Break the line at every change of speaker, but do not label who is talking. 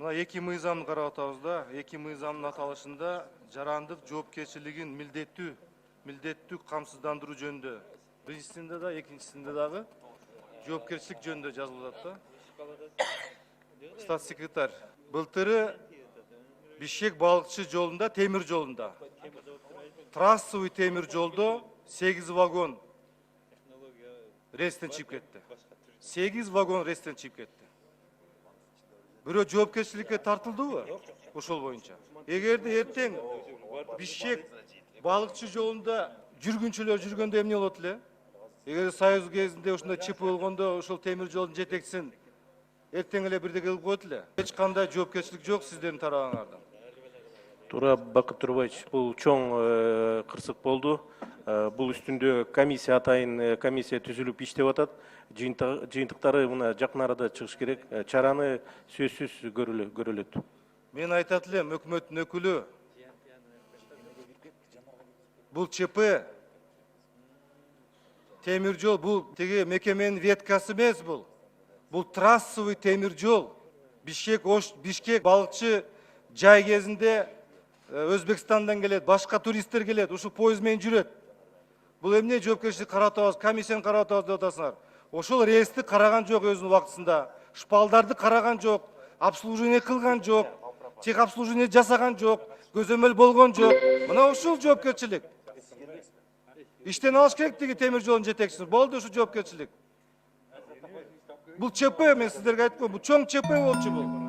Мына эки мыйзамды карап атабыз да. Эки мыйзамдын аталышында жарандык жоопкерчилигин милдеттүү камсыздандыруу жөнүндө биринчисинде да экинчисинде дагы жоопкерчилик жөнүндө жазылып атат да. Стат секретарь былтыры Бишкек балыкчы жолунда, темир жолунда, трассовый темир жолдо 8 вагон рельстен чыгып кетти. 8 вагон рельстен чыгып кетти. Бирөө жоопкерчиликке тартылдыбы? Ошол боюнча. Эгерде эртең Бишкек балыкчы жолунда жүргүнчүлөр жүргөндө эмне болот эле? Эгер Союз кезинде ушундай ЧП болгондо ошол темир жолдун жетекчисин эртең эле бирде кылып коет эле. Эч кандай жоопкерчилик жок сиздердин тарабыңардан.
Туура, Бакыт Турбаевич, бул чоң кырсык болду. Бул үстүндө комиссия атайын комиссия түзүлүп иштеп атат. Жыйынтыктары мына жакын арада чыгыш керек. Чараны сөзсүз көрүлөт.
Мен айтат элем, өкмөттүн өкүлү, бул ЧП темир жол, бул теги мекеменин веткасы эмес бул. Бул трассовый темир жол. Бишкек балыкчы жай кезинде Өзбекстандан келет, башка туристтер келет, ушул поезд менен жүрөт. Бул эмне жоопкерчилик карап атабыз, комиссияны карап атабыз деп атасыңар. Ошол рельсти караган жок өзүнүн убактысында. Шпалдарды караган жок, обслуживание кылган жок, тех обслуживание жасаган жок, көзөмөл болгон жок. Мына ушул жоопкерчилик. Иштен алыш керек деги темир жолдун жетекчиси. Болду ушу жоопкерчилик. Бул ЧП, мен сиздерге айткым, бул чоң ЧП болчу бул.